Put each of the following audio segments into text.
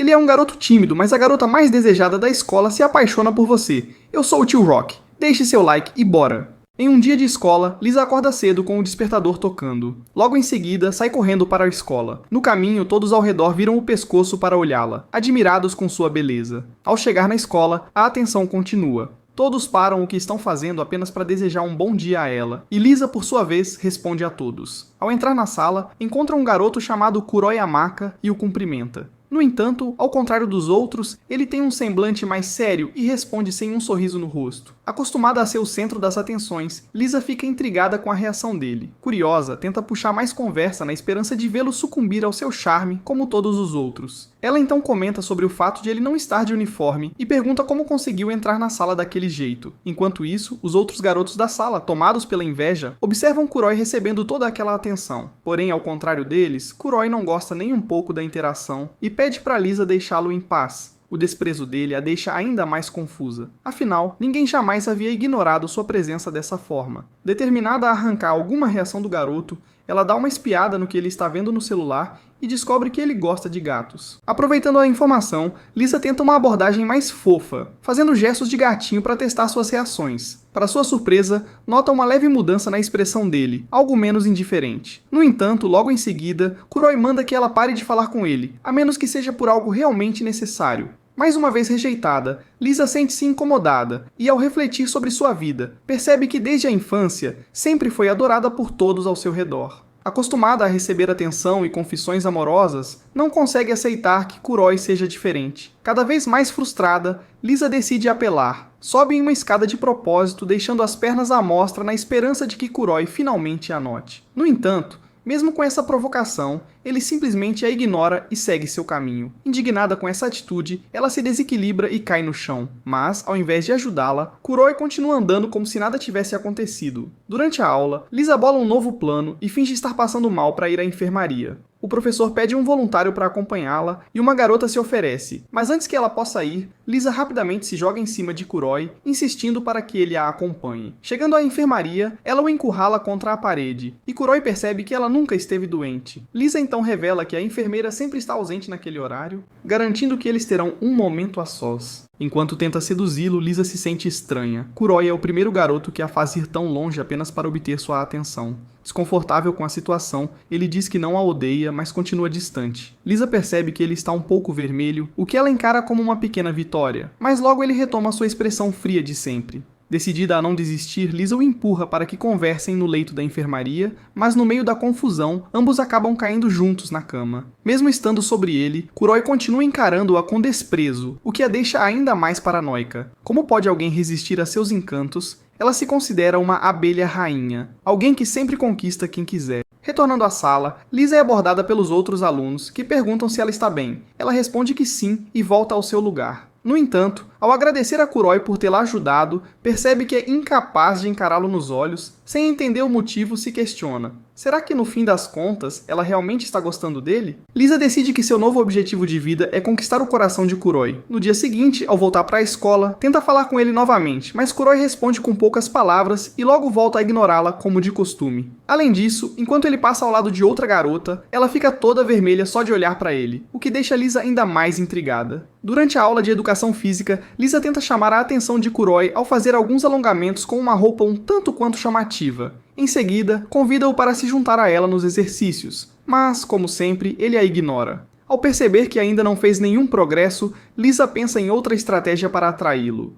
Ele é um garoto tímido, mas a garota mais desejada da escola se apaixona por você. Eu sou o Tio Rock. Deixe seu like e bora! Em um dia de escola, Lisa acorda cedo com o despertador tocando. Logo em seguida, sai correndo para a escola. No caminho, todos ao redor viram o pescoço para olhá-la, admirados com sua beleza. Ao chegar na escola, a atenção continua. Todos param o que estão fazendo apenas para desejar um bom dia a ela, e Lisa, por sua vez, responde a todos. Ao entrar na sala, encontra um garoto chamado Kuroi Amaka e o cumprimenta. No entanto, ao contrário dos outros, ele tem um semblante mais sério e responde sem um sorriso no rosto. Acostumada a ser o centro das atenções, Lisa fica intrigada com a reação dele. Curiosa, tenta puxar mais conversa na esperança de vê-lo sucumbir ao seu charme, como todos os outros. Ela então comenta sobre o fato de ele não estar de uniforme e pergunta como conseguiu entrar na sala daquele jeito. Enquanto isso, os outros garotos da sala, tomados pela inveja, observam Kuroi recebendo toda aquela atenção. Porém, ao contrário deles, Kuroi não gosta nem um pouco da interação e pede para Lisa deixá-lo em paz. O desprezo dele a deixa ainda mais confusa. Afinal, ninguém jamais havia ignorado sua presença dessa forma. Determinada a arrancar alguma reação do garoto, ela dá uma espiada no que ele está vendo no celular e descobre que ele gosta de gatos. Aproveitando a informação, Lisa tenta uma abordagem mais fofa, fazendo gestos de gatinho para testar suas reações. Para sua surpresa, nota uma leve mudança na expressão dele, algo menos indiferente. No entanto, logo em seguida, Kuroi manda que ela pare de falar com ele, a menos que seja por algo realmente necessário. Mais uma vez rejeitada, Lisa sente-se incomodada e, ao refletir sobre sua vida, percebe que desde a infância sempre foi adorada por todos ao seu redor. Acostumada a receber atenção e confissões amorosas, não consegue aceitar que Kuroi seja diferente. Cada vez mais frustrada, Lisa decide apelar. Sobe em uma escada de propósito, deixando as pernas à mostra na esperança de que Kuroi finalmente a note. No entanto, mesmo com essa provocação, ele simplesmente a ignora e segue seu caminho. Indignada com essa atitude, ela se desequilibra e cai no chão. Mas, ao invés de ajudá-la, Kuroi continua andando como se nada tivesse acontecido. Durante a aula, Lisa bola um novo plano e finge estar passando mal para ir à enfermaria. O professor pede um voluntário para acompanhá-la e uma garota se oferece, mas antes que ela possa ir, Lisa rapidamente se joga em cima de Kuroi, insistindo para que ele a acompanhe. Chegando à enfermaria, ela o encurrala contra a parede, e Kuroi percebe que ela nunca esteve doente. Lisa então revela que a enfermeira sempre está ausente naquele horário, garantindo que eles terão um momento a sós. Enquanto tenta seduzi-lo, Lisa se sente estranha. Kuroi é o primeiro garoto que a faz ir tão longe apenas para obter sua atenção. Desconfortável com a situação, ele diz que não a odeia, mas continua distante. Lisa percebe que ele está um pouco vermelho, o que ela encara como uma pequena vitória, mas logo ele retoma sua expressão fria de sempre. Decidida a não desistir, Lisa o empurra para que conversem no leito da enfermaria, mas no meio da confusão, ambos acabam caindo juntos na cama. Mesmo estando sobre ele, Kuroi continua encarando-a com desprezo, o que a deixa ainda mais paranoica. Como pode alguém resistir a seus encantos? Ela se considera uma abelha rainha, alguém que sempre conquista quem quiser. Retornando à sala, Lisa é abordada pelos outros alunos, que perguntam se ela está bem. Ela responde que sim e volta ao seu lugar. No entanto, ao agradecer a Kuroi por tê-la ajudado, percebe que é incapaz de encará-lo nos olhos, sem entender o motivo se questiona. Será que no fim das contas, ela realmente está gostando dele? Lisa decide que seu novo objetivo de vida é conquistar o coração de Kuroi. No dia seguinte, ao voltar para a escola, tenta falar com ele novamente, mas Kuroi responde com poucas palavras e logo volta a ignorá-la como de costume. Além disso, enquanto ele passa ao lado de outra garota, ela fica toda vermelha só de olhar para ele, o que deixa Lisa ainda mais intrigada. Durante a aula de educação física, Lisa tenta chamar a atenção de Kuroi ao fazer alguns alongamentos com uma roupa um tanto quanto chamativa. Em seguida, convida-o para se juntar a ela nos exercícios, mas, como sempre, ele a ignora. Ao perceber que ainda não fez nenhum progresso, Lisa pensa em outra estratégia para atraí-lo.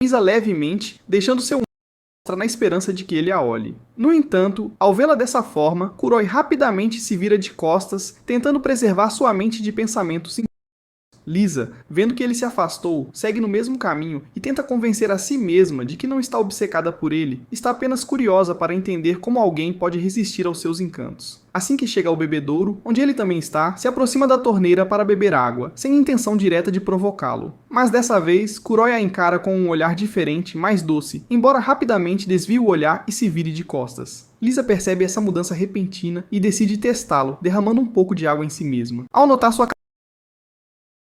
Lisa levemente, deixando seu na esperança de que ele a olhe. No entanto, ao vê-la dessa forma, Kuroi rapidamente se vira de costas, tentando preservar sua mente de pensamentos. Lisa, vendo que ele se afastou, segue no mesmo caminho e tenta convencer a si mesma de que não está obcecada por ele, está apenas curiosa para entender como alguém pode resistir aos seus encantos. Assim que chega ao bebedouro, onde ele também está, se aproxima da torneira para beber água, sem intenção direta de provocá-lo. Mas dessa vez, Kuroi a encara com um olhar diferente, mais doce, embora rapidamente desvie o olhar e se vire de costas. Lisa percebe essa mudança repentina e decide testá-lo, derramando um pouco de água em si mesma. Ao notar sua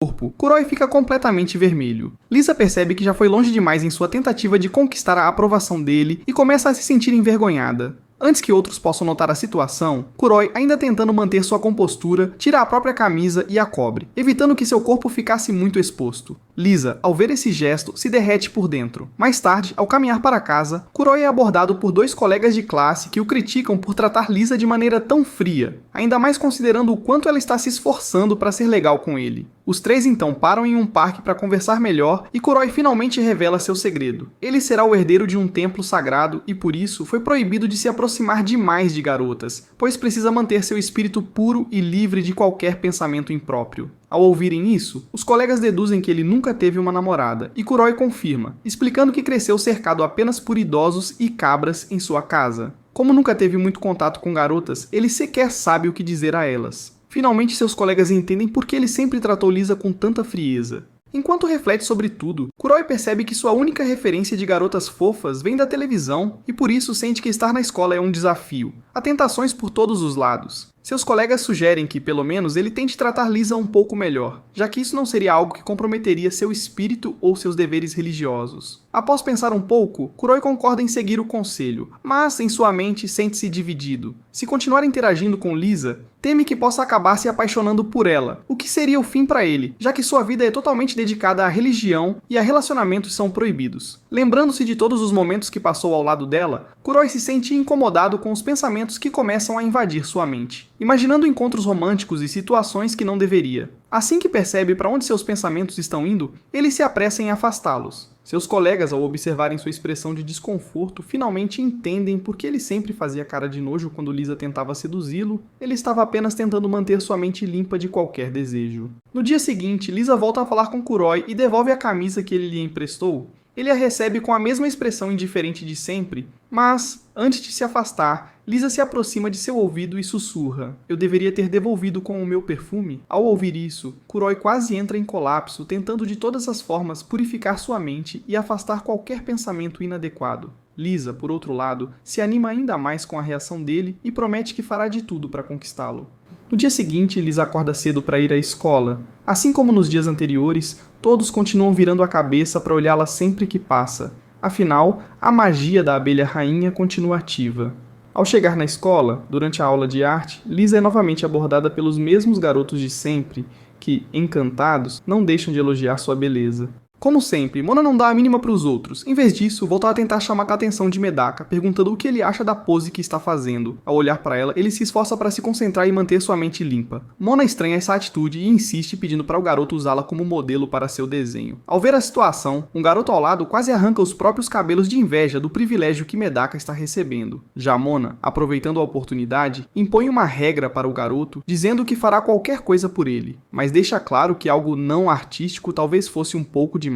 corpo, Kuroi fica completamente vermelho. Lisa percebe que já foi longe demais em sua tentativa de conquistar a aprovação dele e começa a se sentir envergonhada. Antes que outros possam notar a situação, Kuroi, ainda tentando manter sua compostura, tira a própria camisa e a cobre, evitando que seu corpo ficasse muito exposto. Lisa, ao ver esse gesto, se derrete por dentro. Mais tarde, ao caminhar para casa, Kuroi é abordado por dois colegas de classe que o criticam por tratar Lisa de maneira tão fria, ainda mais considerando o quanto ela está se esforçando para ser legal com ele. Os três então param em um parque para conversar melhor e Kuroi finalmente revela seu segredo. Ele será o herdeiro de um templo sagrado e por isso foi proibido de se aproximar demais de garotas, pois precisa manter seu espírito puro e livre de qualquer pensamento impróprio. Ao ouvirem isso, os colegas deduzem que ele nunca teve uma namorada, e Kuroi confirma, explicando que cresceu cercado apenas por idosos e cabras em sua casa. Como nunca teve muito contato com garotas, ele sequer sabe o que dizer a elas. Finalmente seus colegas entendem por que ele sempre tratou Lisa com tanta frieza. Enquanto reflete sobre tudo, Kuroi percebe que sua única referência de garotas fofas vem da televisão e por isso sente que estar na escola é um desafio. Há tentações por todos os lados. Seus colegas sugerem que, pelo menos, ele tente tratar Lisa um pouco melhor, já que isso não seria algo que comprometeria seu espírito ou seus deveres religiosos. Após pensar um pouco, Kuroi concorda em seguir o conselho, mas em sua mente sente-se dividido. Se continuar interagindo com Lisa, teme que possa acabar se apaixonando por ela, o que seria o fim para ele, já que sua vida é totalmente dedicada à religião e a relacionamentos são proibidos. Lembrando-se de todos os momentos que passou ao lado dela, Kuroi se sente incomodado com os pensamentos que começam a invadir sua mente, imaginando encontros românticos e situações que não deveria. Assim que percebe para onde seus pensamentos estão indo, ele se apressa em afastá-los. Seus colegas, ao observarem sua expressão de desconforto, finalmente entendem por que ele sempre fazia cara de nojo quando Lisa tentava seduzi-lo. Ele estava apenas tentando manter sua mente limpa de qualquer desejo. No dia seguinte, Lisa volta a falar com Kuroi e devolve a camisa que ele lhe emprestou. Ele a recebe com a mesma expressão indiferente de sempre, mas, antes de se afastar, Lisa se aproxima de seu ouvido e sussurra: "Eu deveria ter devolvido com o meu perfume?" Ao ouvir isso, Kuroi quase entra em colapso, tentando de todas as formas purificar sua mente e afastar qualquer pensamento inadequado. Lisa, por outro lado, se anima ainda mais com a reação dele e promete que fará de tudo para conquistá-lo. No dia seguinte, Lisa acorda cedo para ir à escola. Assim como nos dias anteriores, todos continuam virando a cabeça para olhá-la sempre que passa. Afinal, a magia da abelha rainha continua ativa. Ao chegar na escola, durante a aula de arte, Lisa é novamente abordada pelos mesmos garotos de sempre, que, encantados, não deixam de elogiar sua beleza. Como sempre, Mona não dá a mínima para os outros. Em vez disso, volta a tentar chamar a atenção de Medaka, perguntando o que ele acha da pose que está fazendo. Ao olhar para ela, ele se esforça para se concentrar e manter sua mente limpa. Mona estranha essa atitude e insiste pedindo para o garoto usá-la como modelo para seu desenho. Ao ver a situação, um garoto ao lado quase arranca os próprios cabelos de inveja do privilégio que Medaka está recebendo. Já Mona, aproveitando a oportunidade, impõe uma regra para o garoto, dizendo que fará qualquer coisa por ele, mas deixa claro que algo não artístico talvez fosse um pouco demais.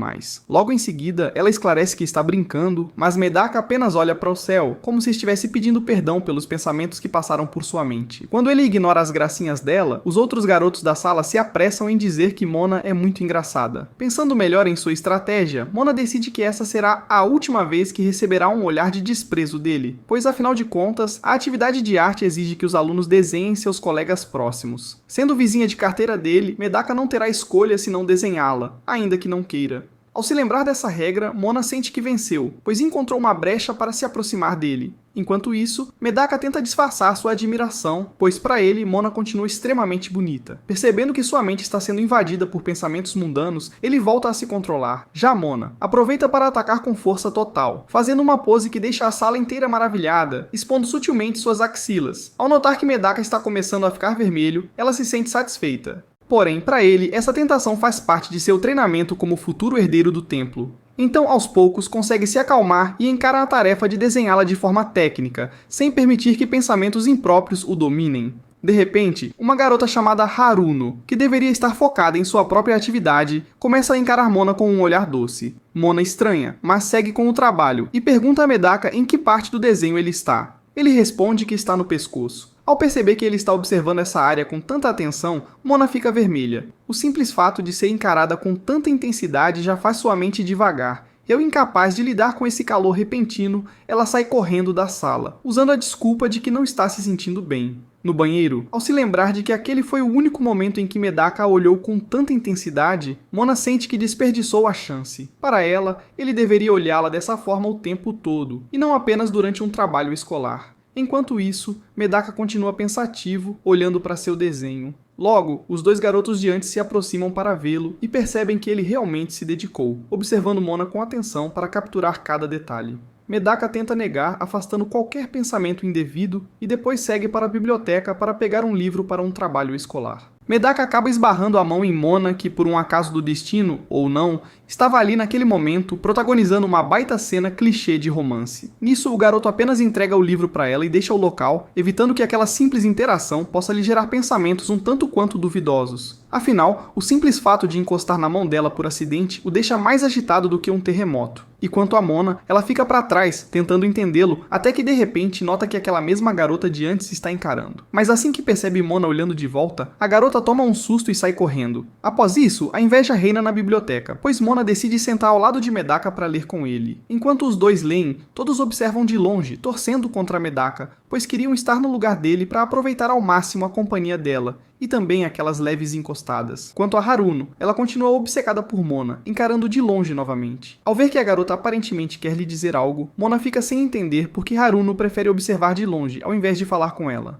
Logo em seguida, ela esclarece que está brincando, mas Medaka apenas olha para o céu, como se estivesse pedindo perdão pelos pensamentos que passaram por sua mente. Quando ele ignora as gracinhas dela, os outros garotos da sala se apressam em dizer que Mona é muito engraçada. Pensando melhor em sua estratégia, Mona decide que essa será a última vez que receberá um olhar de desprezo dele, pois afinal de contas, a atividade de arte exige que os alunos desenhem seus colegas próximos. Sendo vizinha de carteira dele, Medaka não terá escolha se não desenhá-la, ainda que não queira. Ao se lembrar dessa regra, Mona sente que venceu, pois encontrou uma brecha para se aproximar dele. Enquanto isso, Medaka tenta disfarçar sua admiração, pois para ele, Mona continua extremamente bonita. Percebendo que sua mente está sendo invadida por pensamentos mundanos, ele volta a se controlar. Já Mona aproveita para atacar com força total, fazendo uma pose que deixa a sala inteira maravilhada, expondo sutilmente suas axilas. Ao notar que Medaka está começando a ficar vermelho, ela se sente satisfeita. Porém, para ele, essa tentação faz parte de seu treinamento como futuro herdeiro do templo. Então, aos poucos, consegue se acalmar e encara a tarefa de desenhá-la de forma técnica, sem permitir que pensamentos impróprios o dominem. De repente, uma garota chamada Haruno, que deveria estar focada em sua própria atividade, começa a encarar Mona com um olhar doce. Mona estranha, mas segue com o trabalho e pergunta a Medaka em que parte do desenho ele está. Ele responde que está no pescoço. Ao perceber que ele está observando essa área com tanta atenção, Mona fica vermelha. O simples fato de ser encarada com tanta intensidade já faz sua mente devagar. E incapaz de lidar com esse calor repentino, ela sai correndo da sala, usando a desculpa de que não está se sentindo bem. No banheiro, ao se lembrar de que aquele foi o único momento em que Medaka a olhou com tanta intensidade, Mona sente que desperdiçou a chance. Para ela, ele deveria olhá-la dessa forma o tempo todo, e não apenas durante um trabalho escolar. Enquanto isso, Medaka continua pensativo, olhando para seu desenho. Logo, os dois garotos de antes se aproximam para vê-lo e percebem que ele realmente se dedicou, observando Mona com atenção para capturar cada detalhe. Medaka tenta negar, afastando qualquer pensamento indevido, e depois segue para a biblioteca para pegar um livro para um trabalho escolar. Medaka acaba esbarrando a mão em Mona, que por um acaso do destino, ou não, estava ali naquele momento, protagonizando uma baita cena clichê de romance. Nisso, o garoto apenas entrega o livro para ela e deixa o local, evitando que aquela simples interação possa lhe gerar pensamentos um tanto quanto duvidosos. Afinal, o simples fato de encostar na mão dela por acidente o deixa mais agitado do que um terremoto. E quanto a Mona, ela fica para trás, tentando entendê-lo, até que de repente nota que aquela mesma garota de antes está encarando. Mas assim que percebe Mona olhando de volta, a garota toma um susto e sai correndo. Após isso, a inveja reina na biblioteca, pois Mona decide sentar ao lado de Medaka para ler com ele. Enquanto os dois leem, todos observam de longe, torcendo contra Medaka, pois queriam estar no lugar dele para aproveitar ao máximo a companhia dela, e também aquelas leves encostadas. Quanto a Haruno, ela continua obcecada por Mona, encarando de longe novamente. Ao ver que a garota aparentemente quer lhe dizer algo, Mona fica sem entender porque Haruno prefere observar de longe, ao invés de falar com ela.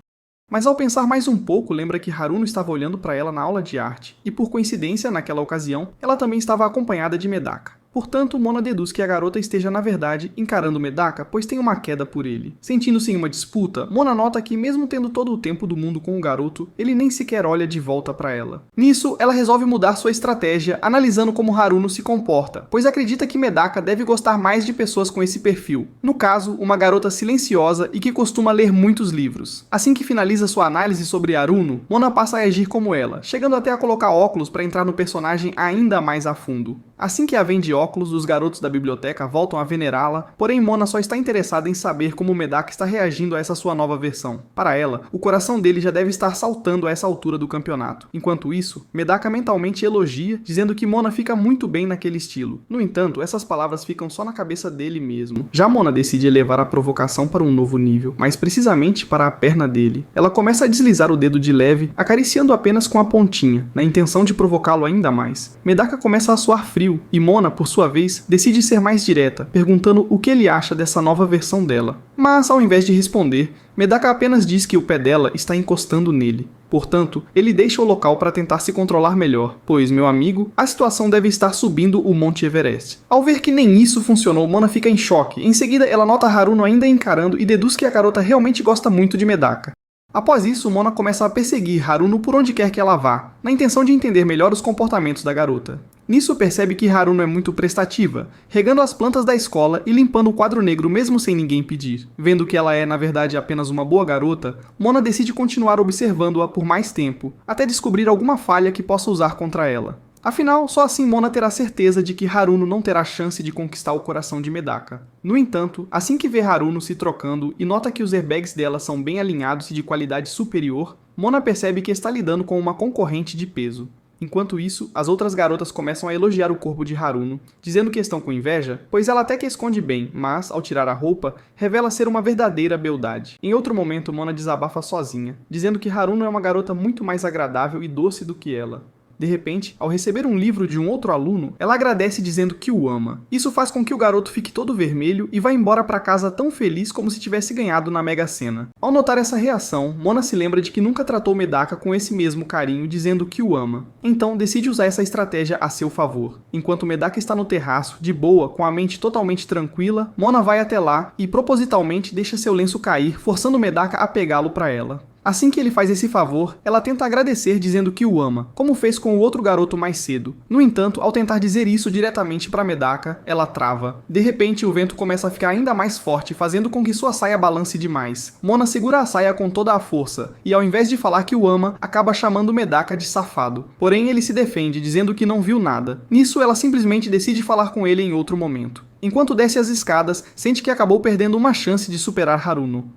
Mas ao pensar mais um pouco, lembra que Haruno estava olhando para ela na aula de arte, e por coincidência, naquela ocasião, ela também estava acompanhada de Medaka. Portanto, Mona deduz que a garota esteja, na verdade, encarando Medaka, pois tem uma queda por ele. Sentindo-se em uma disputa, Mona nota que, mesmo tendo todo o tempo do mundo com o garoto, ele nem sequer olha de volta para ela. Nisso, ela resolve mudar sua estratégia, analisando como Haruno se comporta, pois acredita que Medaka deve gostar mais de pessoas com esse perfil. No caso, uma garota silenciosa e que costuma ler muitos livros. Assim que finaliza sua análise sobre Haruno, Mona passa a agir como ela, chegando até a colocar óculos para entrar no personagem ainda mais a fundo. Assim que a vê de óculos, os garotos da biblioteca voltam a venerá-la, porém Mona só está interessada em saber como Medaka está reagindo a essa sua nova versão. Para ela, o coração dele já deve estar saltando a essa altura do campeonato. Enquanto isso, Medaka mentalmente elogia, dizendo que Mona fica muito bem naquele estilo. No entanto, essas palavras ficam só na cabeça dele mesmo. Já Mona decide elevar a provocação para um novo nível, mais precisamente para a perna dele. Ela começa a deslizar o dedo de leve, acariciando apenas com a pontinha, na intenção de provocá-lo ainda mais. Medaka começa a suar frio, e Mona, por sua vez, decide ser mais direta, perguntando o que ele acha dessa nova versão dela. Mas, ao invés de responder, Medaka apenas diz que o pé dela está encostando nele. Portanto, ele deixa o local para tentar se controlar melhor, pois, meu amigo, a situação deve estar subindo o Monte Everest. Ao ver que nem isso funcionou, Mona fica em choque. Em seguida, ela nota Haruno ainda encarando e deduz que a garota realmente gosta muito de Medaka. Após isso, Mona começa a perseguir Haruno por onde quer que ela vá, na intenção de entender melhor os comportamentos da garota. Nisso percebe que Haruno é muito prestativa, regando as plantas da escola e limpando o quadro negro mesmo sem ninguém pedir. Vendo que ela é, na verdade, apenas uma boa garota, Mona decide continuar observando-a por mais tempo, até descobrir alguma falha que possa usar contra ela. Afinal, só assim Mona terá certeza de que Haruno não terá chance de conquistar o coração de Medaka. No entanto, assim que vê Haruno se trocando e nota que os airbags dela são bem alinhados e de qualidade superior, Mona percebe que está lidando com uma concorrente de peso. Enquanto isso, as outras garotas começam a elogiar o corpo de Haruno, dizendo que estão com inveja, pois ela até que esconde bem, mas, ao tirar a roupa, revela ser uma verdadeira beldade. Em outro momento, Mona desabafa sozinha, dizendo que Haruno é uma garota muito mais agradável e doce do que ela. De repente, ao receber um livro de um outro aluno, ela agradece dizendo que o ama. Isso faz com que o garoto fique todo vermelho e vá embora para casa tão feliz como se tivesse ganhado na Mega Sena. Ao notar essa reação, Mona se lembra de que nunca tratou Medaka com esse mesmo carinho, dizendo que o ama. Então, decide usar essa estratégia a seu favor. Enquanto Medaka está no terraço, de boa, com a mente totalmente tranquila, Mona vai até lá e propositalmente deixa seu lenço cair, forçando Medaka a pegá-lo para ela. Assim que ele faz esse favor, ela tenta agradecer dizendo que o ama, como fez com o outro garoto mais cedo. No entanto, ao tentar dizer isso diretamente para Medaka, ela trava. De repente, o vento começa a ficar ainda mais forte, fazendo com que sua saia balance demais. Mona segura a saia com toda a força, e ao invés de falar que o ama, acaba chamando Medaka de safado. Porém, ele se defende, dizendo que não viu nada. Nisso, ela simplesmente decide falar com ele em outro momento. Enquanto desce as escadas, sente que acabou perdendo uma chance de superar Haruno.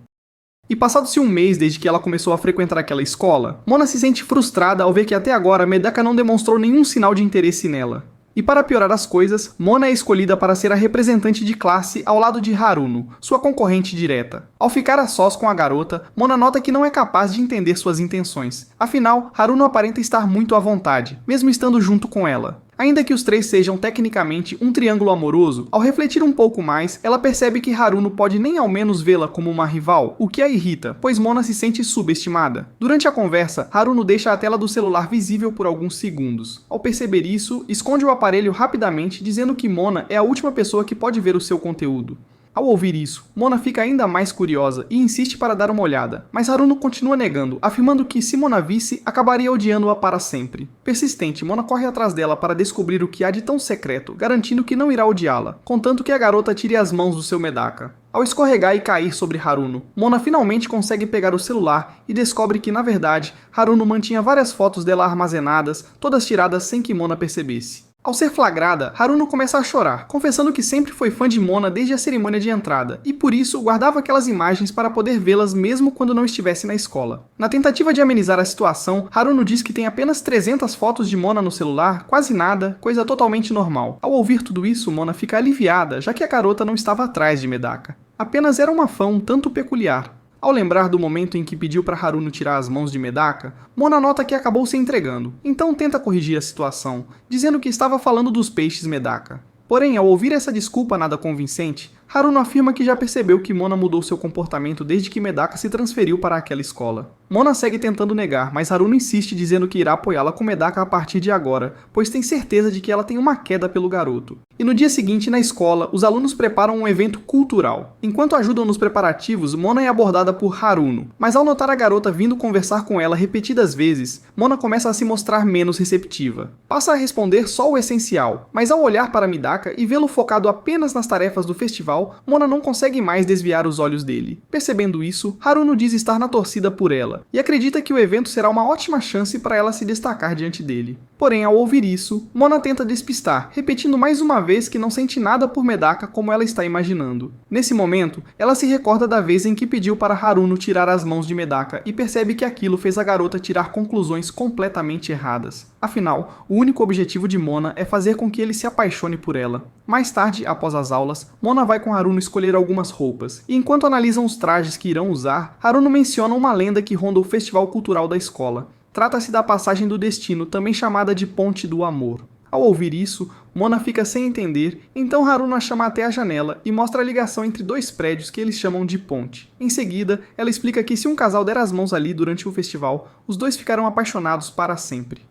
E passado-se um mês desde que ela começou a frequentar aquela escola, Mona se sente frustrada ao ver que até agora Medaka não demonstrou nenhum sinal de interesse nela. E para piorar as coisas, Mona é escolhida para ser a representante de classe ao lado de Haruno, sua concorrente direta. Ao ficar a sós com a garota, Mona nota que não é capaz de entender suas intenções. Afinal, Haruno aparenta estar muito à vontade, mesmo estando junto com ela. Ainda que os três sejam tecnicamente um triângulo amoroso, ao refletir um pouco mais, ela percebe que Haruno pode nem ao menos vê-la como uma rival, o que a irrita, pois Mona se sente subestimada. Durante a conversa, Haruno deixa a tela do celular visível por alguns segundos. Ao perceber isso, esconde o aparelho rapidamente, dizendo que Mona é a última pessoa que pode ver o seu conteúdo. Ao ouvir isso, Mona fica ainda mais curiosa e insiste para dar uma olhada, mas Haruno continua negando, afirmando que se Mona visse, acabaria odiando-a para sempre. Persistente, Mona corre atrás dela para descobrir o que há de tão secreto, garantindo que não irá odiá-la, contanto que a garota tire as mãos do seu Medaka. Ao escorregar e cair sobre Haruno, Mona finalmente consegue pegar o celular e descobre que, na verdade, Haruno mantinha várias fotos dela armazenadas, todas tiradas sem que Mona percebesse. Ao ser flagrada, Haruno começa a chorar, confessando que sempre foi fã de Mona desde a cerimônia de entrada, e por isso guardava aquelas imagens para poder vê-las mesmo quando não estivesse na escola. Na tentativa de amenizar a situação, Haruno diz que tem apenas 300 fotos de Mona no celular, quase nada, coisa totalmente normal. Ao ouvir tudo isso, Mona fica aliviada, já que a garota não estava atrás de Medaka. Apenas era uma fã um tanto peculiar. Ao lembrar do momento em que pediu para Haruno tirar as mãos de Medaka, Mona nota que acabou se entregando, então tenta corrigir a situação, dizendo que estava falando dos peixes Medaka. Porém, ao ouvir essa desculpa nada convincente, Haruno afirma que já percebeu que Mona mudou seu comportamento desde que Medaka se transferiu para aquela escola. Mona segue tentando negar, mas Haruno insiste dizendo que irá apoiá-la com Medaka a partir de agora, pois tem certeza de que ela tem uma queda pelo garoto. E no dia seguinte, na escola, os alunos preparam um evento cultural. Enquanto ajudam nos preparativos, Mona é abordada por Haruno, mas ao notar a garota vindo conversar com ela repetidas vezes, Mona começa a se mostrar menos receptiva. Passa a responder só o essencial, mas ao olhar para Medaka e vê-lo focado apenas nas tarefas do festival, Mona não consegue mais desviar os olhos dele. Percebendo isso, Haruno diz estar na torcida por ela, e acredita que o evento será uma ótima chance para ela se destacar diante dele. Porém, ao ouvir isso, Mona tenta despistar, repetindo mais uma vez que não sente nada por Medaka como ela está imaginando. Nesse momento, ela se recorda da vez em que pediu para Haruno tirar as mãos de Medaka e percebe que aquilo fez a garota tirar conclusões completamente erradas. Afinal, o único objetivo de Mona é fazer com que ele se apaixone por ela. Mais tarde, após as aulas, Mona vai com Haruno escolher algumas roupas, e enquanto analisam os trajes que irão usar, Haruno menciona uma lenda que ronda o festival cultural da escola. Trata-se da Passagem do Destino, também chamada de Ponte do Amor. Ao ouvir isso, Mona fica sem entender, então Haruno a chama até a janela e mostra a ligação entre dois prédios que eles chamam de ponte. Em seguida, ela explica que se um casal der as mãos ali durante o festival, os dois ficarão apaixonados para sempre.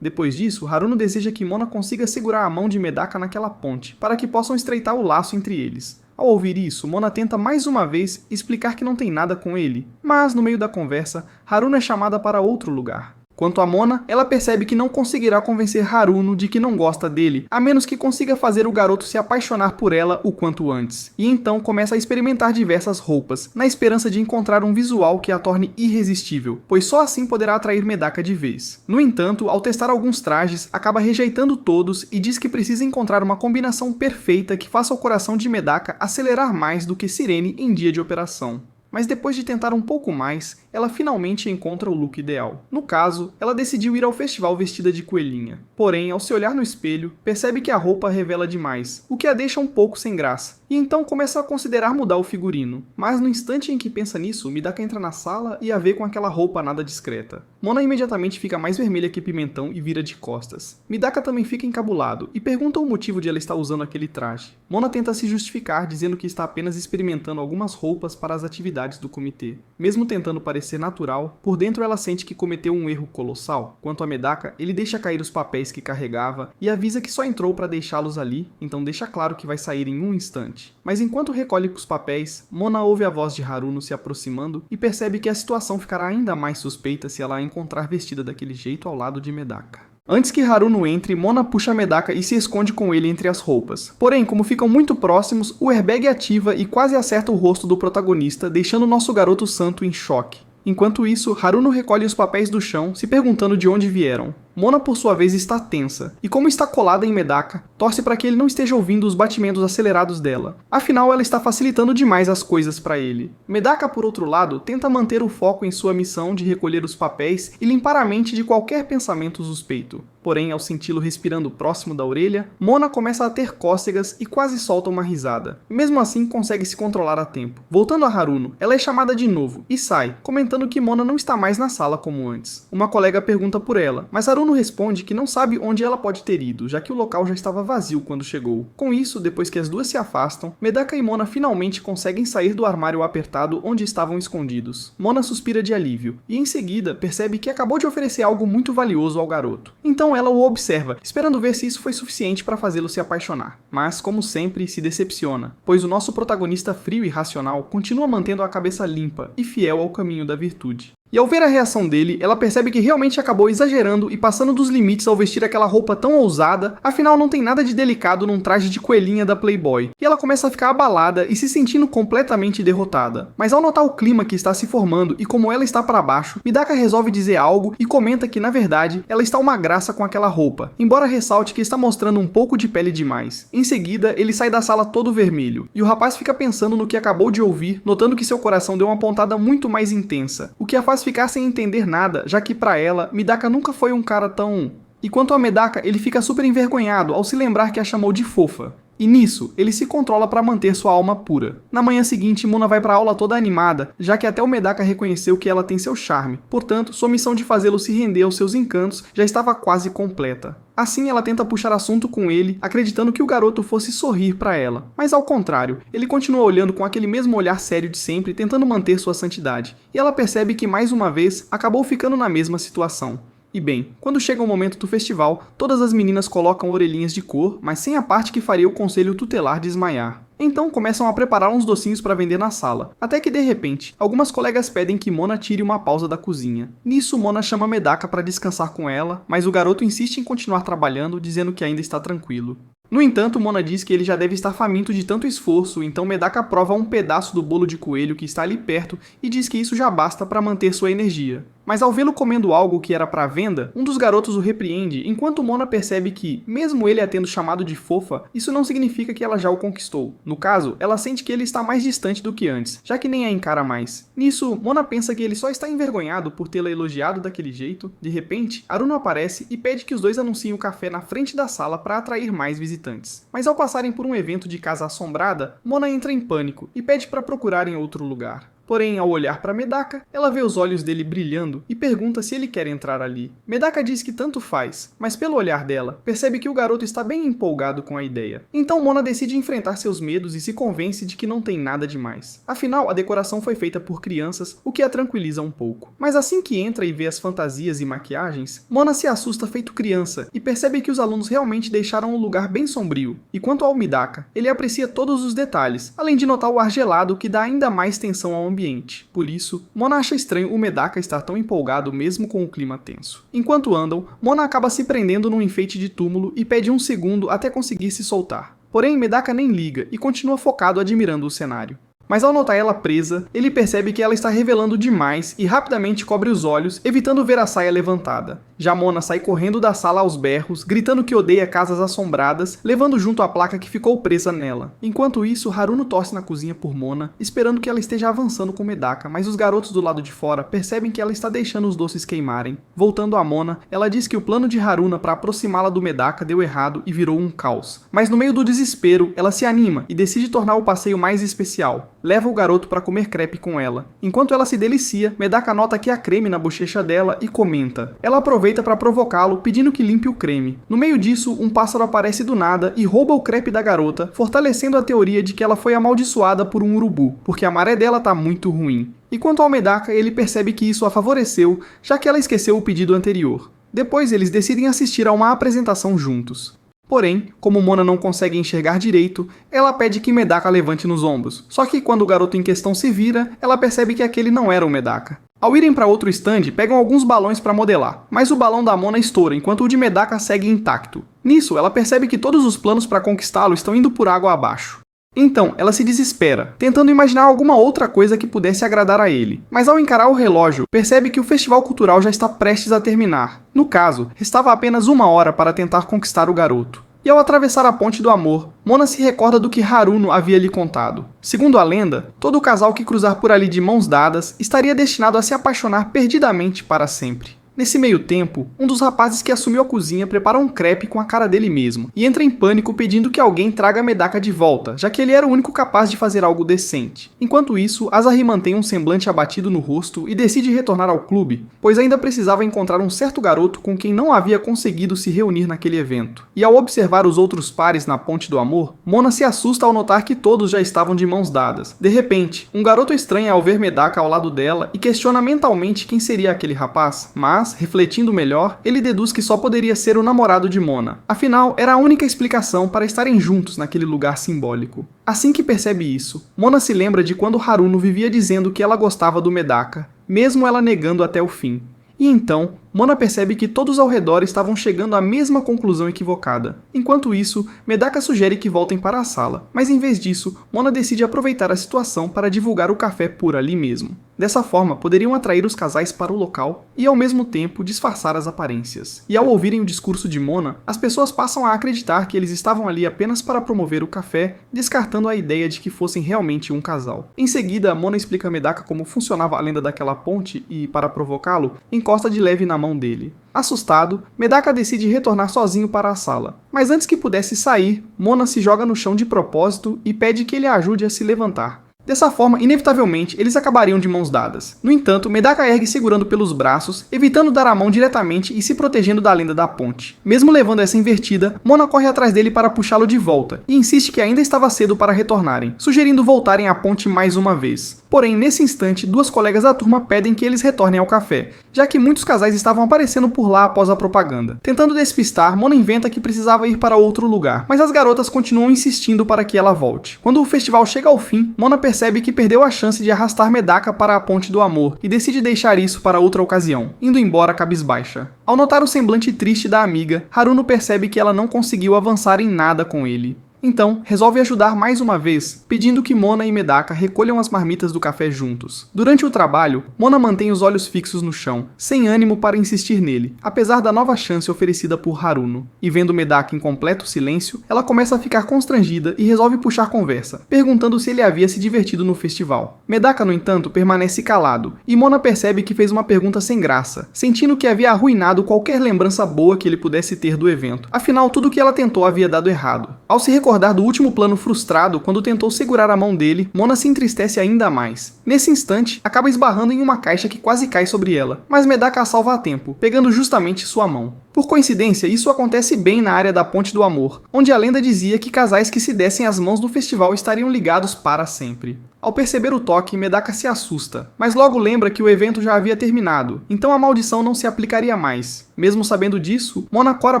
Depois disso, Haruno deseja que Mona consiga segurar a mão de Medaka naquela ponte, para que possam estreitar o laço entre eles. Ao ouvir isso, Mona tenta mais uma vez explicar que não tem nada com ele, mas no meio da conversa, Haruno é chamada para outro lugar. Quanto a Mona, ela percebe que não conseguirá convencer Haruno de que não gosta dele, a menos que consiga fazer o garoto se apaixonar por ela o quanto antes. E então começa a experimentar diversas roupas, na esperança de encontrar um visual que a torne irresistível, pois só assim poderá atrair Medaka de vez. No entanto, ao testar alguns trajes, acaba rejeitando todos e diz que precisa encontrar uma combinação perfeita que faça o coração de Medaka acelerar mais do que Sirene em dia de operação. Mas depois de tentar um pouco mais, ela finalmente encontra o look ideal. No caso, ela decidiu ir ao festival vestida de coelhinha. Porém, ao se olhar no espelho, percebe que a roupa revela demais, o que a deixa um pouco sem graça. E então começa a considerar mudar o figurino. Mas no instante em que pensa nisso, Medaka entra na sala e a vê com aquela roupa nada discreta. Mona imediatamente fica mais vermelha que pimentão e vira de costas. Medaka também fica encabulado e pergunta o motivo de ela estar usando aquele traje. Mona tenta se justificar dizendo que está apenas experimentando algumas roupas para as atividades do comitê. Mesmo tentando parecer natural, por dentro ela sente que cometeu um erro colossal. Quanto a Medaka, ele deixa cair os papéis que carregava e avisa que só entrou para deixá-los ali, então deixa claro que vai sair em um instante. Mas enquanto recolhe os papéis, Mona ouve a voz de Haruno se aproximando e percebe que a situação ficará ainda mais suspeita se ela a encontrar vestida daquele jeito ao lado de Medaka. Antes que Haruno entre, Mona puxa Medaka e se esconde com ele entre as roupas. Porém, como ficam muito próximos, o airbag ativa e quase acerta o rosto do protagonista, deixando nosso garoto santo em choque. Enquanto isso, Haruno recolhe os papéis do chão, se perguntando de onde vieram. Mona, por sua vez, está tensa, e como está colada em Medaka, torce para que ele não esteja ouvindo os batimentos acelerados dela. Afinal, ela está facilitando demais as coisas para ele. Medaka, por outro lado, tenta manter o foco em sua missão de recolher os papéis e limpar a mente de qualquer pensamento suspeito. Porém, ao senti-lo respirando próximo da orelha, Mona começa a ter cócegas e quase solta uma risada. Mesmo assim, consegue se controlar a tempo. Voltando a Haruno, ela é chamada de novo e sai, comentando que Mona não está mais na sala como antes. Uma colega pergunta por ela, mas Haruno Haruno responde que não sabe onde ela pode ter ido, já que o local já estava vazio quando chegou. Com isso, depois que as duas se afastam, Medaka e Mona finalmente conseguem sair do armário apertado onde estavam escondidos. Mona suspira de alívio, e em seguida percebe que acabou de oferecer algo muito valioso ao garoto. Então ela o observa, esperando ver se isso foi suficiente para fazê-lo se apaixonar. Mas, como sempre, se decepciona, pois o nosso protagonista frio e racional continua mantendo a cabeça limpa e fiel ao caminho da virtude. E ao ver a reação dele, ela percebe que realmente acabou exagerando e passando dos limites ao vestir aquela roupa tão ousada, afinal não tem nada de delicado num traje de coelhinha da Playboy. E ela começa a ficar abalada e se sentindo completamente derrotada. Mas ao notar o clima que está se formando e como ela está para baixo, Medaka resolve dizer algo e comenta que, na verdade, ela está uma graça com aquela roupa, embora ressalte que está mostrando um pouco de pele demais. Em seguida, ele sai da sala todo vermelho, e o rapaz fica pensando no que acabou de ouvir, notando que seu coração deu uma pontada muito mais intensa, o que a faz ficar sem entender nada, já que pra ela, Medaka nunca foi um cara tão... E quanto a Medaka, ele fica super envergonhado ao se lembrar que a chamou de fofa. E nisso, ele se controla para manter sua alma pura. Na manhã seguinte, Mona vai para a aula toda animada, já que até o Medaka reconheceu que ela tem seu charme. Portanto, sua missão de fazê-lo se render aos seus encantos já estava quase completa. Assim, ela tenta puxar assunto com ele, acreditando que o garoto fosse sorrir para ela. Mas ao contrário, ele continua olhando com aquele mesmo olhar sério de sempre, tentando manter sua santidade. E ela percebe que, mais uma vez, acabou ficando na mesma situação. E bem, quando chega o momento do festival, todas as meninas colocam orelhinhas de cor, mas sem a parte que faria o conselho tutelar desmaiar. Então começam a preparar uns docinhos para vender na sala, até que de repente, algumas colegas pedem que Mona tire uma pausa da cozinha. Nisso, Mona chama Medaka para descansar com ela, mas o garoto insiste em continuar trabalhando, dizendo que ainda está tranquilo. No entanto, Mona diz que ele já deve estar faminto de tanto esforço, então Medaka prova um pedaço do bolo de coelho que está ali perto e diz que isso já basta para manter sua energia. Mas ao vê-lo comendo algo que era para venda, um dos garotos o repreende, enquanto Mona percebe que, mesmo ele a tendo chamado de fofa, isso não significa que ela já o conquistou. No caso, ela sente que ele está mais distante do que antes, já que nem a encara mais. Nisso, Mona pensa que ele só está envergonhado por tê-la elogiado daquele jeito. De repente, Haruno aparece e pede que os dois anunciem o café na frente da sala para atrair mais visitantes. Mas ao passarem por um evento de casa assombrada, Mona entra em pânico e pede para procurarem outro lugar. Porém, ao olhar para Medaka, ela vê os olhos dele brilhando e pergunta se ele quer entrar ali. Medaka diz que tanto faz, mas pelo olhar dela, percebe que o garoto está bem empolgado com a ideia. Então Mona decide enfrentar seus medos e se convence de que não tem nada demais. Afinal, a decoração foi feita por crianças, o que a tranquiliza um pouco. Mas assim que entra e vê as fantasias e maquiagens, Mona se assusta feito criança e percebe que os alunos realmente deixaram o lugar bem sombrio. E quanto ao Medaka, ele aprecia todos os detalhes, além de notar o ar gelado que dá ainda mais tensão ao ambiente. Por isso, Mona acha estranho o Medaka estar tão empolgado mesmo com o clima tenso. Enquanto andam, Mona acaba se prendendo num enfeite de túmulo e pede um segundo até conseguir se soltar. Porém, Medaka nem liga e continua focado admirando o cenário. Mas ao notar ela presa, ele percebe que ela está revelando demais e rapidamente cobre os olhos, evitando ver a saia levantada. Já Mona sai correndo da sala aos berros, gritando que odeia casas assombradas, levando junto a placa que ficou presa nela. Enquanto isso, Haruno torce na cozinha por Mona, esperando que ela esteja avançando com Medaka, mas os garotos do lado de fora percebem que ela está deixando os doces queimarem. Voltando a Mona, ela diz que o plano de Haruna para aproximá-la do Medaka deu errado e virou um caos. Mas no meio do desespero, ela se anima e decide tornar o passeio mais especial. Leva o garoto para comer crepe com ela. Enquanto ela se delicia, Medaka nota que há creme na bochecha dela e comenta. Ela aproveita para provocá-lo, pedindo que limpe o creme. No meio disso, um pássaro aparece do nada e rouba o crepe da garota, fortalecendo a teoria de que ela foi amaldiçoada por um urubu, porque a maré dela tá muito ruim. E quanto ao Medaka, ele percebe que isso a favoreceu, já que ela esqueceu o pedido anterior. Depois, eles decidem assistir a uma apresentação juntos. Porém, como Mona não consegue enxergar direito, ela pede que Medaka levante nos ombros. Só que quando o garoto em questão se vira, ela percebe que aquele não era o Medaka. Ao irem para outro stand, pegam alguns balões para modelar, mas o balão da Mona estoura enquanto o de Medaka segue intacto. Nisso, ela percebe que todos os planos para conquistá-lo estão indo por água abaixo. Então, ela se desespera, tentando imaginar alguma outra coisa que pudesse agradar a ele. Mas ao encarar o relógio, percebe que o festival cultural já está prestes a terminar. No caso, restava apenas 1 hora para tentar conquistar o garoto. E ao atravessar a ponte do amor, Mona se recorda do que Haruno havia lhe contado. Segundo a lenda, todo casal que cruzar por ali de mãos dadas estaria destinado a se apaixonar perdidamente para sempre. Nesse meio tempo, um dos rapazes que assumiu a cozinha prepara um crepe com a cara dele mesmo, e entra em pânico pedindo que alguém traga Medaka de volta, já que ele era o único capaz de fazer algo decente. Enquanto isso, Asahi mantém um semblante abatido no rosto e decide retornar ao clube, pois ainda precisava encontrar um certo garoto com quem não havia conseguido se reunir naquele evento. E ao observar os outros pares na Ponte do Amor, Mona se assusta ao notar que todos já estavam de mãos dadas. De repente, um garoto estranha ao ver Medaka ao lado dela e questiona mentalmente quem seria aquele rapaz, mas, refletindo melhor, ele deduz que só poderia ser o namorado de Mona. Afinal, era a única explicação para estarem juntos naquele lugar simbólico. Assim que percebe isso, Mona se lembra de quando Haruno vivia dizendo que ela gostava do Medaka, mesmo ela negando até o fim. E então, Mona percebe que todos ao redor estavam chegando à mesma conclusão equivocada. Enquanto isso, Medaka sugere que voltem para a sala, mas em vez disso, Mona decide aproveitar a situação para divulgar o café por ali mesmo. Dessa forma, poderiam atrair os casais para o local e, ao mesmo tempo, disfarçar as aparências. E ao ouvirem o discurso de Mona, as pessoas passam a acreditar que eles estavam ali apenas para promover o café, descartando a ideia de que fossem realmente um casal. Em seguida, Mona explica a Medaka como funcionava a lenda daquela ponte e, para provocá-lo, encosta de leve na mão dele. Assustado, Medaka decide retornar sozinho para a sala. Mas antes que pudesse sair, Mona se joga no chão de propósito e pede que ele a ajude a se levantar. Dessa forma, inevitavelmente, eles acabariam de mãos dadas. No entanto, Medaka ergue segurando pelos braços, evitando dar a mão diretamente e se protegendo da lenda da ponte. Mesmo levando essa invertida, Mona corre atrás dele para puxá-lo de volta, e insiste que ainda estava cedo para retornarem, sugerindo voltarem à ponte mais uma vez. Porém, nesse instante, duas colegas da turma pedem que eles retornem ao café, já que muitos casais estavam aparecendo por lá após a propaganda. Tentando despistar, Mona inventa que precisava ir para outro lugar, mas as garotas continuam insistindo para que ela volte. Quando o festival chega ao fim, Mona percebe que perdeu a chance de arrastar Medaka para a Ponte do Amor e decide deixar isso para outra ocasião, indo embora cabisbaixa. Ao notar o semblante triste da amiga, Haruno percebe que ela não conseguiu avançar em nada com ele. Então, resolve ajudar mais uma vez, pedindo que Mona e Medaka recolham as marmitas do café juntos. Durante o trabalho, Mona mantém os olhos fixos no chão, sem ânimo para insistir nele, apesar da nova chance oferecida por Haruno. E vendo Medaka em completo silêncio, ela começa a ficar constrangida e resolve puxar conversa, perguntando se ele havia se divertido no festival. Medaka, no entanto, permanece calado, e Mona percebe que fez uma pergunta sem graça, sentindo que havia arruinado qualquer lembrança boa que ele pudesse ter do evento. Afinal, tudo que ela tentou havia dado errado. Ao se recordar do último plano frustrado quando tentou segurar a mão dele, Mona se entristece ainda mais. Nesse instante, acaba esbarrando em uma caixa que quase cai sobre ela, mas Medaka a salva a tempo, pegando justamente sua mão. Por coincidência, isso acontece bem na área da Ponte do Amor, onde a lenda dizia que casais que se dessem as mãos no festival estariam ligados para sempre. Ao perceber o toque, Medaka se assusta, mas logo lembra que o evento já havia terminado, então a maldição não se aplicaria mais. Mesmo sabendo disso, Mona cora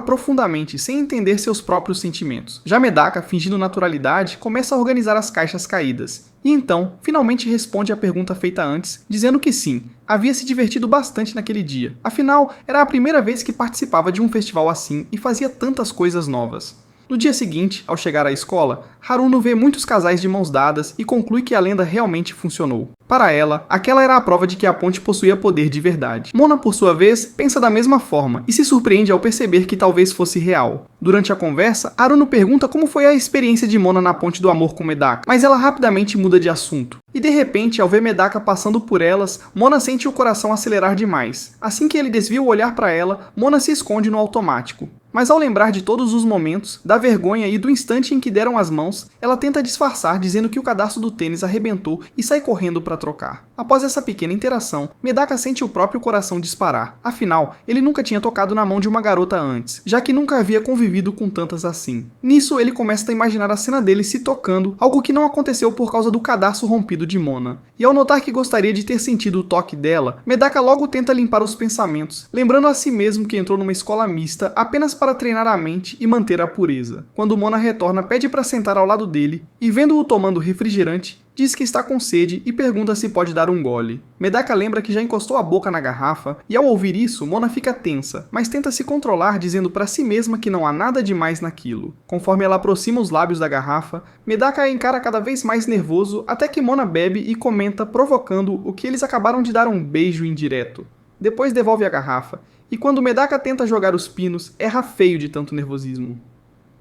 profundamente, sem entender seus próprios sentimentos. Já Medaka, fingindo naturalidade, começa a organizar as caixas caídas. E então, finalmente responde à pergunta feita antes, dizendo que sim, havia se divertido bastante naquele dia. Afinal, era a primeira vez que participava de um festival assim e fazia tantas coisas novas. No dia seguinte, ao chegar à escola, Haruno vê muitos casais de mãos dadas e conclui que a lenda realmente funcionou. Para ela, aquela era a prova de que a ponte possuía poder de verdade. Mona, por sua vez, pensa da mesma forma e se surpreende ao perceber que talvez fosse real. Durante a conversa, Haruno pergunta como foi a experiência de Mona na Ponte do Amor com Medaka, mas ela rapidamente muda de assunto. E de repente, ao ver Medaka passando por elas, Mona sente o coração acelerar demais. Assim que ele desvia o olhar para ela, Mona se esconde no automático. Mas ao lembrar de todos os momentos, da vergonha e do instante em que deram as mãos, ela tenta disfarçar dizendo que o cadarço do tênis arrebentou e sai correndo para trocar. Após essa pequena interação, Medaka sente o próprio coração disparar. Afinal, ele nunca tinha tocado na mão de uma garota antes, já que nunca havia convivido com tantas assim. Nisso, ele começa a imaginar a cena dele se tocando, algo que não aconteceu por causa do cadarço rompido de Mona. E ao notar que gostaria de ter sentido o toque dela, Medaka logo tenta limpar os pensamentos, lembrando a si mesmo que entrou numa escola mista apenas para treinar a mente e manter a pureza. Quando Mona retorna, pede para sentar ao lado dele e, vendo-o tomando refrigerante, diz que está com sede e pergunta se pode dar um gole. Medaka lembra que já encostou a boca na garrafa e, ao ouvir isso, Mona fica tensa, mas tenta se controlar dizendo para si mesma que não há nada demais naquilo. Conforme ela aproxima os lábios da garrafa, Medaka a encara cada vez mais nervoso até que Mona bebe e comenta, provocando o que eles acabaram de dar um beijo indireto. Depois devolve a garrafa, e quando Medaka tenta jogar os pinos, erra feio de tanto nervosismo.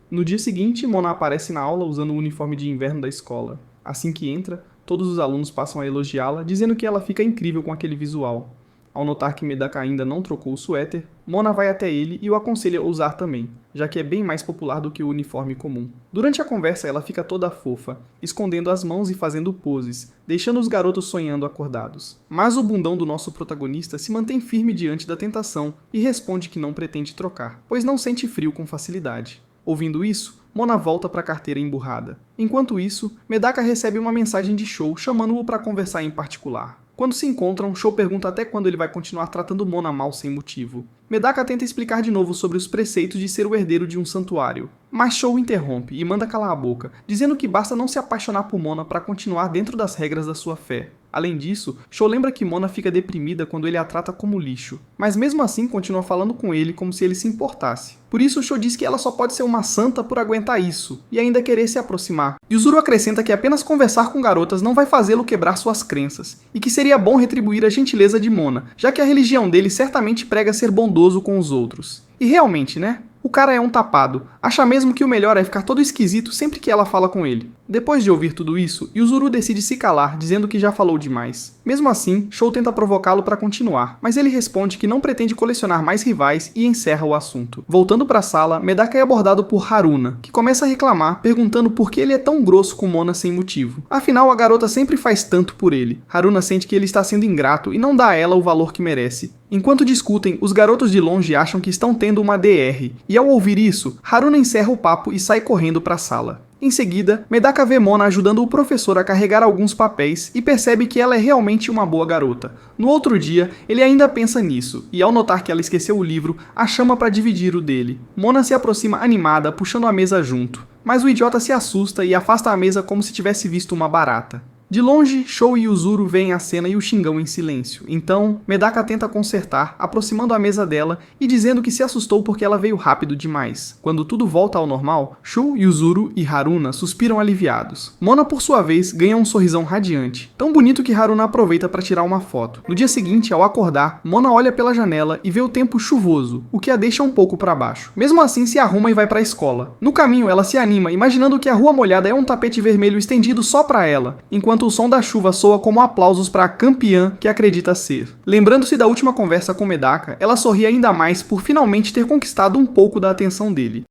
No dia seguinte, Mona aparece na aula usando o uniforme de inverno da escola. Assim que entra, todos os alunos passam a elogiá-la, dizendo que ela fica incrível com aquele visual. Ao notar que Medaka ainda não trocou o suéter, Mona vai até ele e o aconselha a usar também, já que é bem mais popular do que o uniforme comum. Durante a conversa ela fica toda fofa, escondendo as mãos e fazendo poses, deixando os garotos sonhando acordados. Mas o bundão do nosso protagonista se mantém firme diante da tentação e responde que não pretende trocar, pois não sente frio com facilidade. Ouvindo isso, Mona volta para a carteira emburrada. Enquanto isso, Medaka recebe uma mensagem de Shou chamando-o para conversar em particular. Quando se encontram, Shou pergunta até quando ele vai continuar tratando Mona mal sem motivo. Medaka tenta explicar de novo sobre os preceitos de ser o herdeiro de um santuário, mas Shou interrompe e manda calar a boca, dizendo que basta não se apaixonar por Mona para continuar dentro das regras da sua fé. Além disso, Shou lembra que Mona fica deprimida quando ele a trata como lixo, mas mesmo assim continua falando com ele como se ele se importasse. Por isso, Shou diz que ela só pode ser uma santa por aguentar isso, e ainda querer se aproximar. Yuzuru acrescenta que apenas conversar com garotas não vai fazê-lo quebrar suas crenças, e que seria bom retribuir a gentileza de Mona, já que a religião dele certamente prega ser bondoso com os outros. E realmente, né? O cara é um tapado, acha mesmo que o melhor é ficar todo esquisito sempre que ela fala com ele. Depois de ouvir tudo isso, Yuzuru decide se calar, dizendo que já falou demais. Mesmo assim, Shou tenta provocá-lo para continuar, mas ele responde que não pretende colecionar mais rivais e encerra o assunto. Voltando para a sala, Medaka é abordado por Haruna, que começa a reclamar, perguntando por que ele é tão grosso com Mona sem motivo. Afinal, a garota sempre faz tanto por ele. Haruna sente que ele está sendo ingrato e não dá a ela o valor que merece. Enquanto discutem, os garotos de longe acham que estão tendo uma DR, e ao ouvir isso, Haruna encerra o papo e sai correndo para a sala. Em seguida, Medaka vê Mona ajudando o professor a carregar alguns papéis e percebe que ela é realmente uma boa garota. No outro dia, ele ainda pensa nisso, e ao notar que ela esqueceu o livro, a chama para dividir o dele. Mona se aproxima animada, puxando a mesa junto, mas o idiota se assusta e afasta a mesa como se tivesse visto uma barata. De longe, Shou e Yuzuru veem a cena e o xingam em silêncio. Então, Medaka tenta consertar, aproximando a mesa dela e dizendo que se assustou porque ela veio rápido demais. Quando tudo volta ao normal, Shou, Yuzuru e Haruna suspiram aliviados. Mona, por sua vez, ganha um sorrisão radiante, tão bonito que Haruna aproveita para tirar uma foto. No dia seguinte, ao acordar, Mona olha pela janela e vê o tempo chuvoso, o que a deixa um pouco para baixo. Mesmo assim, se arruma e vai para a escola. No caminho, ela se anima, imaginando que a rua molhada é um tapete vermelho estendido só para ela, enquanto o som da chuva soa como aplausos para a campeã que acredita ser. Lembrando-se da última conversa com Medaka, ela sorri ainda mais por finalmente ter conquistado um pouco da atenção dele.